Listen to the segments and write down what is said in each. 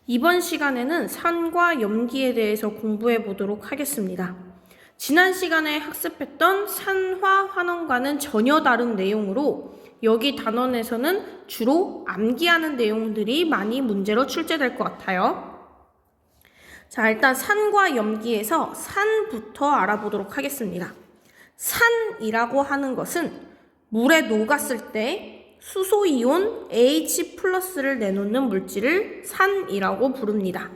이번 시간에는 산과 염기에 대해서 공부해 보도록 하겠습니다. 지난 시간에 학습했던 산화 환원과는 전혀 다른 내용으로 여기 단원에서는 주로 암기하는 내용들이 많이 문제로 출제될 것 같아요. 자, 일단 산과 염기에서 산부터 알아보도록 하겠습니다. 산이라고 하는 것은 물에 녹았을 때 수소이온 H+를 내놓는 물질을 산이라고 부릅니다.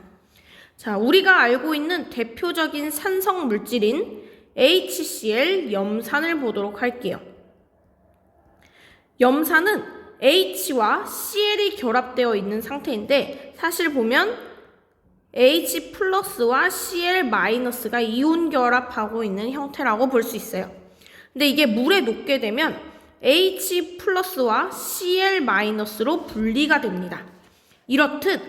자, 우리가 알고 있는 대표적인 산성 물질인 HCl 염산을 보도록 할게요. 염산은 H와 Cl이 결합되어 있는 상태인데 사실 보면 H+와 Cl-가 이온 결합하고 있는 형태라고 볼 수 있어요. 근데 이게 물에 녹게 되면 H+와 Cl-로 분리가 됩니다. 이렇듯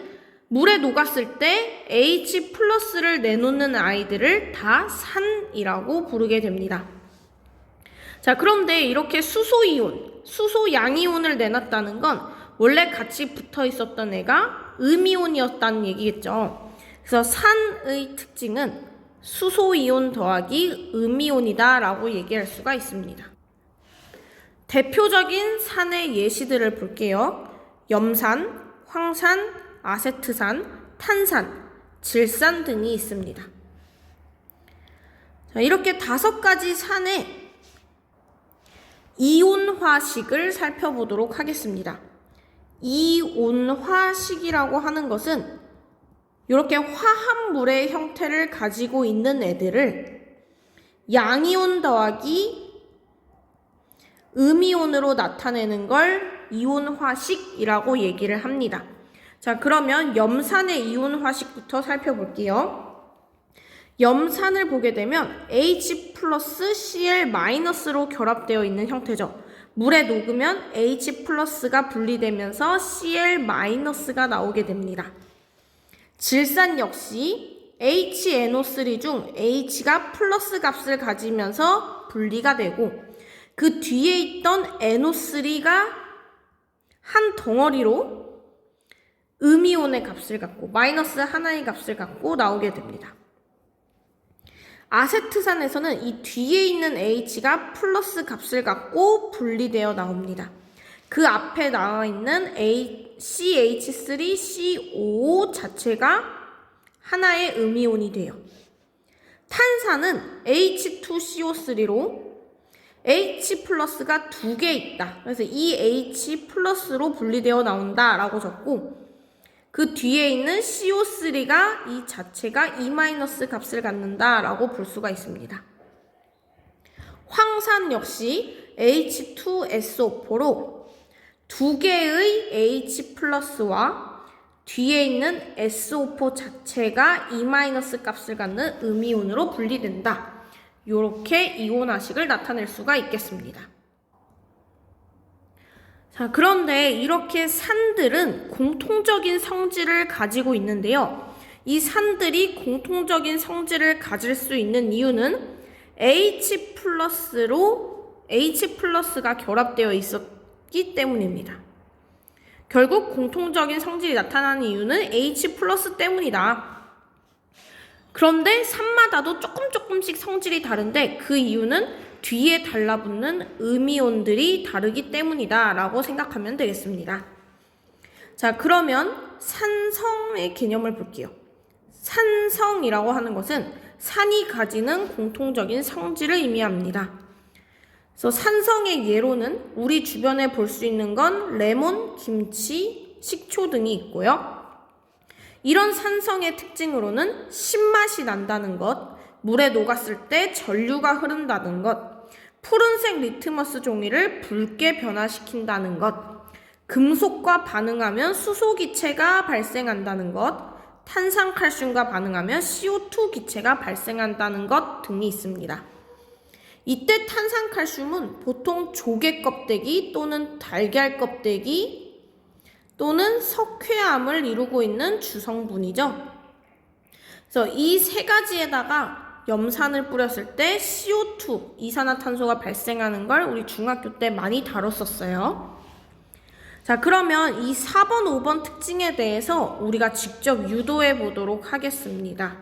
물에 녹았을 때 H+를 내놓는 아이들을 다 산이라고 부르게 됩니다. 자, 그런데 이렇게 수소 양이온을 내놨다는 건 원래 같이 붙어 있었던 애가 음이온이었다는 얘기겠죠. 그래서 산의 특징은 수소이온 더하기 음이온이다 라고 얘기할 수가 있습니다. 대표적인 산의 예시들을 볼게요. 염산, 황산, 아세트산, 탄산, 질산 등이 있습니다. 자, 이렇게 5가지 산의 이온화식을 살펴보도록 하겠습니다. 이온화식이라고 하는 것은 이렇게 화합물의 형태를 가지고 있는 애들을 양이온 더하기 음이온으로 나타내는 걸 이온화식이라고 얘기를 합니다. 자, 그러면 염산의 이온화식부터 살펴볼게요. 염산을 보게 되면 H+Cl-로 결합되어 있는 형태죠. 물에 녹으면 H+가 분리되면서 Cl-가 나오게 됩니다. 질산 역시 HNO3 중 H가 플러스 값을 가지면서 분리가 되고 그 뒤에 있던 NO3가 한 덩어리로 음이온의 값을 갖고 마이너스 하나의 값을 갖고 나오게 됩니다. 아세트산에서는 이 뒤에 있는 H가 플러스 값을 갖고 분리되어 나옵니다. 그 앞에 나와 있는 CH3CO 자체가 하나의 음이온이 돼요. 탄산은 H2CO3로 H+가 2개 있다. 그래서 이 H+로 분리되어 나온다 라고 적고 그 뒤에 있는 CO3가 이 자체가 E- 값을 갖는다 라고 볼 수가 있습니다. 황산 역시 H2SO4로 2개의 H+와 뒤에 있는 SO4 자체가 E- 값을 갖는 음이온으로 분리된다. 이렇게 이온화식을 나타낼 수가 있겠습니다. 자, 그런데 이렇게 산들은 공통적인 성질을 가지고 있는데요. 이 산들이 공통적인 성질을 가질 수 있는 이유는 H+가 결합되어 있었기 때문입니다. 결국 공통적인 성질이 나타나는 이유는 H+ 때문이다. 그런데 산마다도 조금씩 성질이 다른데 그 이유는 뒤에 달라붙는 음이온들이 다르기 때문이다 라고 생각하면 되겠습니다. 자, 그러면 산성의 개념을 볼게요. 산성이라고 하는 것은 산이 가지는 공통적인 성질을 의미합니다. 그래서 산성의 예로는 우리 주변에 볼 수 있는 건 레몬, 김치, 식초 등이 있고요. 이런 산성의 특징으로는 신맛이 난다는 것, 물에 녹았을 때 전류가 흐른다는 것, 푸른색 리트머스 종이를 붉게 변화시킨다는 것, 금속과 반응하면 수소 기체가 발생한다는 것, 탄산칼슘과 반응하면 CO2 기체가 발생한다는 것 등이 있습니다. 이때 탄산칼슘은 보통 조개 껍데기 또는 달걀 껍데기 또는 석회암을 이루고 있는 주성분이죠. 그래서 이 3가지에다가 염산을 뿌렸을 때 CO2, 이산화탄소가 발생하는 걸 우리 중학교 때 많이 다뤘었어요. 자, 그러면 이 4번, 5번 특징에 대해서 우리가 직접 유도해 보도록 하겠습니다.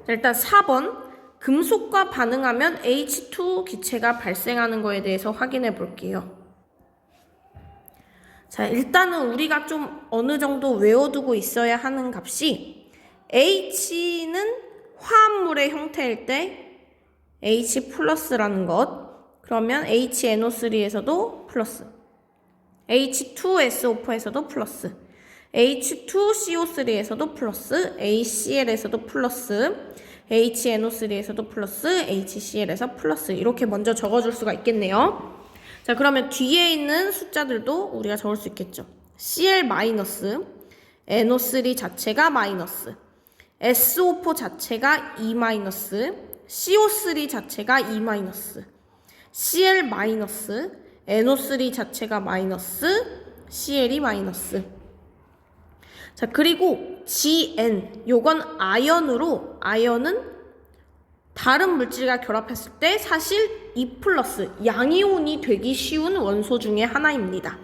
자, 일단 4번, 금속과 반응하면 H2 기체가 발생하는 거에 대해서 확인해 볼게요. 자, 일단은 우리가 좀 어느 정도 외워두고 있어야 하는 값이 H는 화합물의 형태일 때 H 플러스라는 것, 그러면 HNO3에서도 플러스, H2SO4에서도 플러스, H2CO3에서도 플러스, HCl에서도 플러스, HNO3에서도 플러스, HCl에서 플러스, 이렇게 먼저 적어줄 수가 있겠네요. 자, 그러면 뒤에 있는 숫자들도 우리가 적을 수 있겠죠. Cl 마이너스, NO3 자체가 마이너스, SO4 자체가 2 마이너스, CO3 자체가 2 마이너스, Cl 마이너스, NO3 자체가 마이너스, Cl이 마이너스. 자, 그리고 Gn, 요건 아연으로, 아연은 다른 물질과 결합했을 때 사실 2 플러스 양이온이 되기 쉬운 원소 중에 하나입니다.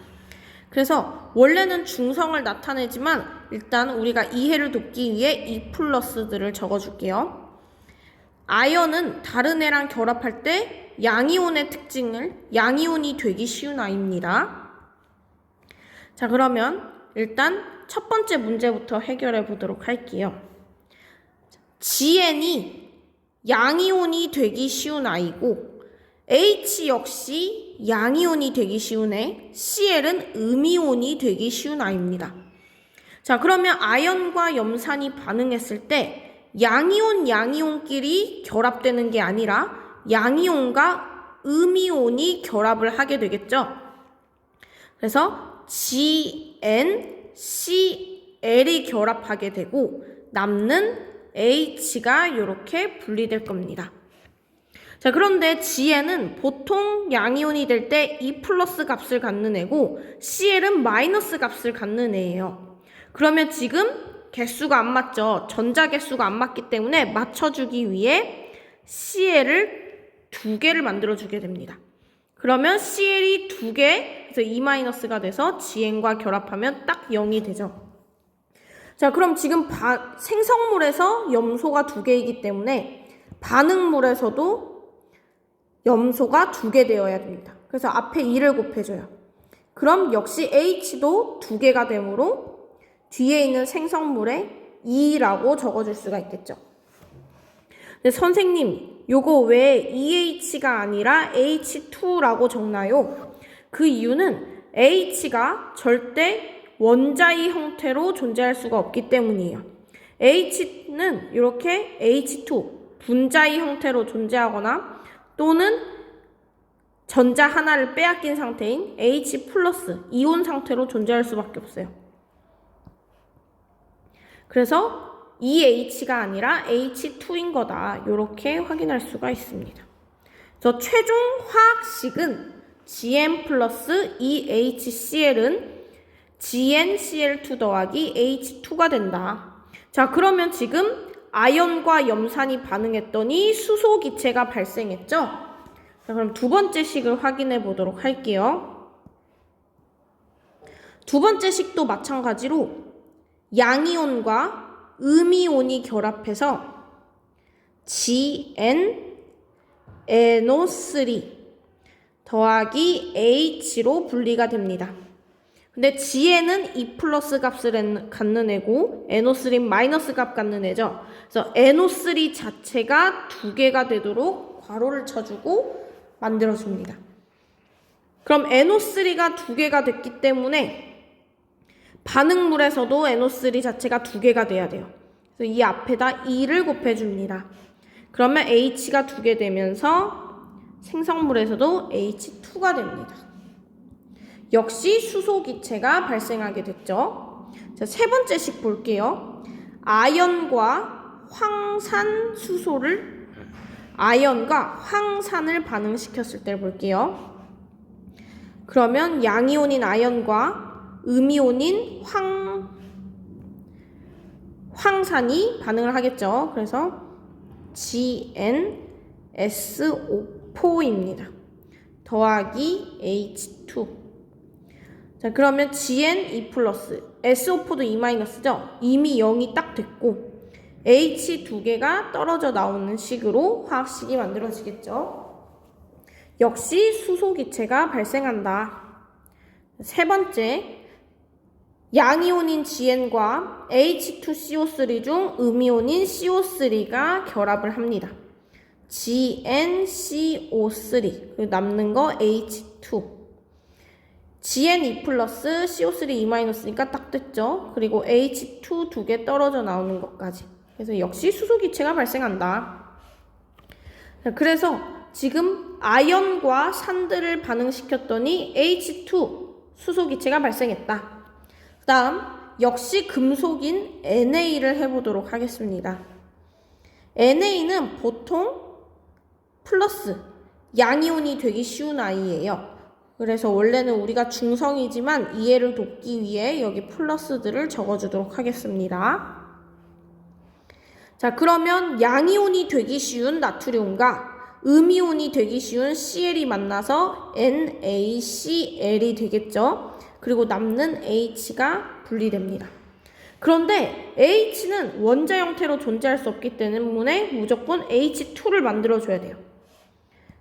그래서 원래는 중성을 나타내지만 일단 우리가 이해를 돕기 위해 2 플러스들을 적어줄게요. 아연은 다른 애랑 결합할 때 양이온의 특징을 양이온이 되기 쉬운 아입니다. 자, 그러면 일단 첫 번째 문제부터 해결해 보도록 할게요. Gn이 양이온이 되기 쉬운 아이고 H 역시 양이온이 되기 쉬운 애, Cl은 음이온이 되기 쉬운 아입니다. 자, 그러면 아연과 염산이 반응했을 때 양이온끼리 결합되는 게 아니라 양이온과 음이온이 결합을 하게 되겠죠. 그래서 GnCl이 결합하게 되고 남는 H가 이렇게 분리될 겁니다. 자, 그런데 Gn은 보통 양이온이 될 때 2 플러스 값을 갖는 애고 Cl은 마이너스 값을 갖는 애예요. 그러면 지금 개수가 안 맞죠? 전자 개수가 안 맞기 때문에 맞춰주기 위해 Cl을 2개를 만들어주게 됩니다. 그러면 Cl이 2개, 그래서 2-가 돼서 Gn과 결합하면 딱 0이 되죠. 자, 그럼 지금 생성물에서 염소가 2개이기 때문에 반응물에서도 염소가 2개 되어야 됩니다. 그래서 앞에 2를 곱해줘요. 그럼 역시 H도 2개가 되므로 뒤에 있는 생성물에 2라고 적어줄 수가 있겠죠. 근데 선생님, 요거 왜 EH가 아니라 H2라고 적나요? 그 이유는 H가 절대 원자의 형태로 존재할 수가 없기 때문이에요. H는 이렇게 H2, 분자의 형태로 존재하거나 또는 전자 하나를 빼앗긴 상태인 H+, 이온 상태로 존재할 수밖에 없어요. 그래서 EH가 아니라 H2인 거다. 이렇게 확인할 수가 있습니다. 그래서 최종 화학식은 Gn 플러스 EHCl은 GnCl2 더하기 H2가 된다. 자, 그러면 지금 아연과 염산이 반응했더니 수소 기체가 발생했죠? 자, 그럼 두 번째 식을 확인해 보도록 할게요. 두 번째 식도 마찬가지로 양이온과 음이온이 결합해서 GnNO3 더하기 H로 분리가 됩니다. 근데 Gn은 2 플러스 값을 갖는 애고 NO3는 마이너스 값 갖는 애죠. 그래서 NO3 자체가 2개가 되도록 괄호를 쳐주고 만들어줍니다. 그럼 NO3가 2개가 됐기 때문에 반응물에서도 NO3 자체가 2개가 돼야 돼요. 그래서 이 앞에다 2를 곱해줍니다. 그러면 H가 2개 되면서 생성물에서도 H2가 됩니다. 역시 수소 기체가 발생하게 됐죠. 자, 세 번째 식 볼게요. 아연과 황산을 반응시켰을 때 볼게요. 그러면 양이온인 아연과 음이온인 황산이 반응을 하겠죠. 그래서 GnSO4입니다. 더하기 H2. 자, 그러면 GN2 플러스, SO4도 E-죠? 이미 0이 딱 됐고, H 두 개가 떨어져 나오는 식으로 화학식이 만들어지겠죠? 역시 수소기체가 발생한다. 세 번째, 양이온인 GN과 H2CO3 중 음이온인 CO3가 결합을 합니다. GnCO3, 그리고 남는 거 H2. GN2 플러스 CO3 E-니까 딱 됐죠. 그리고 H2 두 개 떨어져 나오는 것까지. 그래서 역시 수소기체가 발생한다. 그래서 지금 아연과 산들을 반응시켰더니 H2 수소기체가 발생했다. 그 다음 역시 금속인 NA를 해보도록 하겠습니다. NA는 보통 플러스 양이온이 되기 쉬운 아이예요. 그래서 원래는 우리가 중성이지만 이해를 돕기 위해 여기 플러스들을 적어주도록 하겠습니다. 자, 그러면 양이온이 되기 쉬운 나트륨과 음이온이 되기 쉬운 CL이 만나서 NaCl이 되겠죠. 그리고 남는 H가 분리됩니다. 그런데 H는 원자 형태로 존재할 수 없기 때문에 무조건 H2를 만들어줘야 돼요.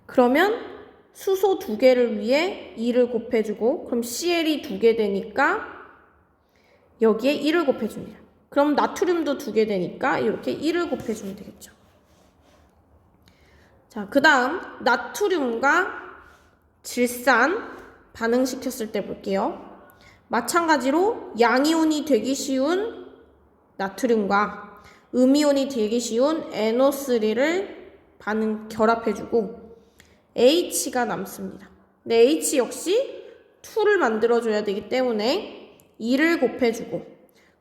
그러면 수소 두 개를 위해 2를 곱해주고, 그럼 CL이 두 개 되니까 여기에 1을 곱해줍니다. 그럼 나트륨도 두 개 되니까 이렇게 1을 곱해주면 되겠죠. 자, 그 다음 나트륨과 질산 반응시켰을 때 볼게요. 마찬가지로 양이온이 되기 쉬운 나트륨과 음이온이 되기 쉬운 NO3를 결합해주고 H가 남습니다. 근데 H 역시 2를 만들어줘야 되기 때문에 2를 곱해주고,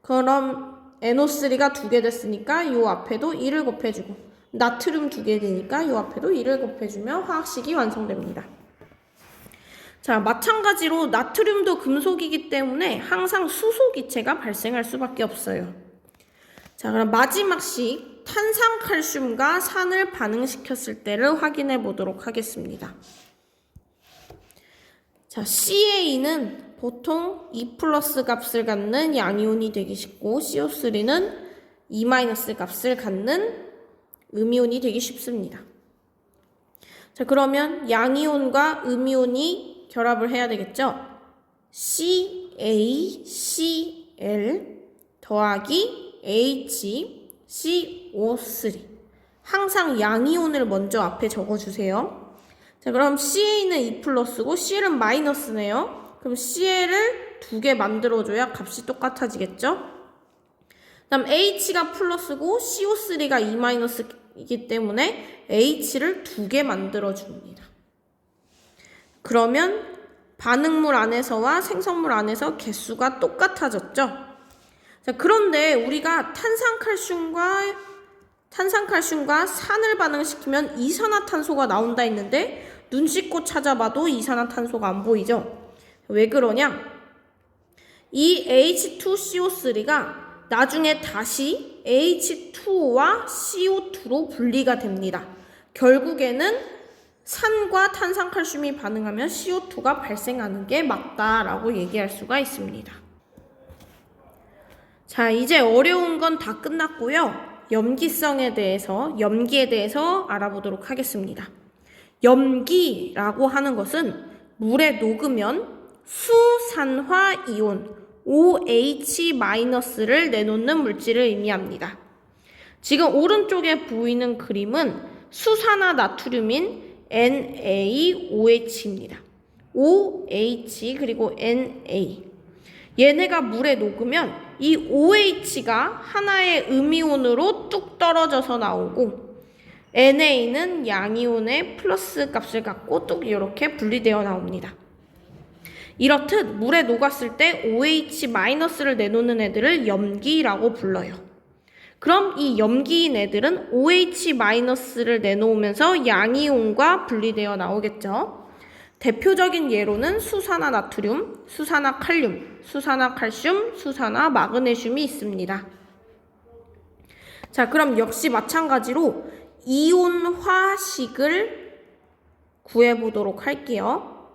그럼 NO3가 두 개 됐으니까 이 앞에도 2를 곱해주고, 나트륨 두 개 되니까 이 앞에도 2를 곱해주면 화학식이 완성됩니다. 자, 마찬가지로 나트륨도 금속이기 때문에 항상 수소기체가 발생할 수밖에 없어요. 자, 그럼 마지막 식 탄산칼슘과 산을 반응시켰을 때를 확인해 보도록 하겠습니다. 자, CA는 보통 E 플러스 값을 갖는 양이온이 되기 쉽고, CO3는 E 마이너스 값을 갖는 음이온이 되기 쉽습니다. 자, 그러면 양이온과 음이온이 결합을 해야 되겠죠? CaCl 더하기 HCO3. 항상 양이온을 먼저 앞에 적어주세요. 자, 그럼 CA는 E 플러스고 CL은 마이너스네요. 그럼 CL을 두 개 만들어줘야 값이 똑같아지겠죠? 그 다음 H가 플러스고 CO3가 E 마이너스이기 때문에 H를 두 개 만들어줍니다. 그러면 반응물 안에서와 생성물 안에서 개수가 똑같아졌죠? 자, 그런데 우리가 탄산칼슘과 산을 반응시키면 이산화탄소가 나온다 했는데 눈 씻고 찾아봐도 이산화탄소가 안 보이죠? 왜 그러냐? 이 H2CO3가 나중에 다시 H2O와 CO2로 분리가 됩니다. 결국에는 산과 탄산칼슘이 반응하면 CO2가 발생하는 게 맞다라고 얘기할 수가 있습니다. 자, 이제 어려운 건 다 끝났고요. 염기에 대해서 알아보도록 하겠습니다. 염기라고 하는 것은 물에 녹으면 수산화이온 OH-를 내놓는 물질을 의미합니다. 지금 오른쪽에 보이는 그림은 수산화 나트륨인 NaOH입니다. OH 그리고 Na. 얘네가 물에 녹으면 이 OH가 하나의 음이온으로 뚝 떨어져서 나오고 NA는 양이온의 플러스 값을 갖고 뚝 이렇게 분리되어 나옵니다. 이렇듯 물에 녹았을 때 OH-를 내놓는 애들을 염기라고 불러요. 그럼 이 염기인 애들은 OH-를 내놓으면서 양이온과 분리되어 나오겠죠. 대표적인 예로는 수산화 나트륨, 수산화 칼륨, 수산화 칼슘, 수산화 마그네슘이 있습니다. 자, 그럼 역시 마찬가지로 이온화식을 구해보도록 할게요.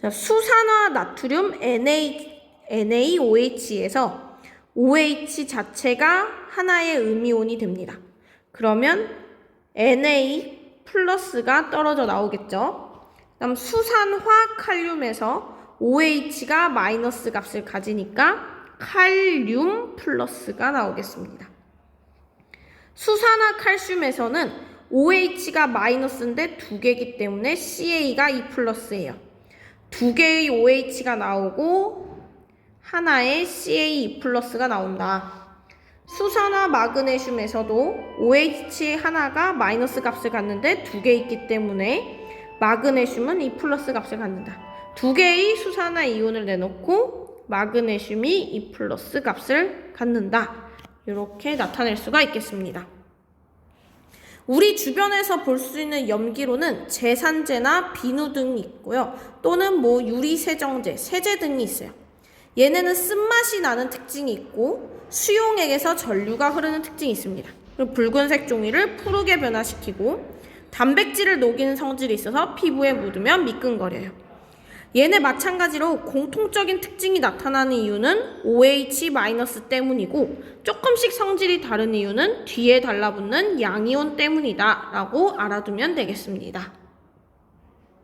자, 수산화 나트륨 NaOH에서 OH 자체가 하나의 음이온이 됩니다. 그러면 Na 플러스가 떨어져 나오겠죠. 그다음 수산화 칼륨에서 OH가 마이너스 값을 가지니까 칼륨 플러스가 나오겠습니다. 수산화 칼슘에서는 OH가 마이너스인데 두 개이기 때문에 CA가 2 플러스예요. 두 개의 OH가 나오고 하나의 CA2 플러스가 나온다. 수산화 마그네슘에서도 OH 하나가 마이너스 값을 갖는데 두 개 있기 때문에 마그네슘은 2 플러스 값을 갖는다. 두 개의 수산화 이온을 내놓고 마그네슘이 2 플러스 값을 갖는다. 이렇게 나타낼 수가 있겠습니다. 우리 주변에서 볼 수 있는 염기로는 제산제나 비누 등이 있고요. 또는 유리세정제, 세제 등이 있어요. 얘네는 쓴맛이 나는 특징이 있고 수용액에서 전류가 흐르는 특징이 있습니다. 그리고 붉은색 종이를 푸르게 변화시키고 단백질을 녹이는 성질이 있어서 피부에 묻으면 미끈거려요. 얘네 마찬가지로 공통적인 특징이 나타나는 이유는 OH- 때문이고 조금씩 성질이 다른 이유는 뒤에 달라붙는 양이온 때문이다 라고 알아두면 되겠습니다.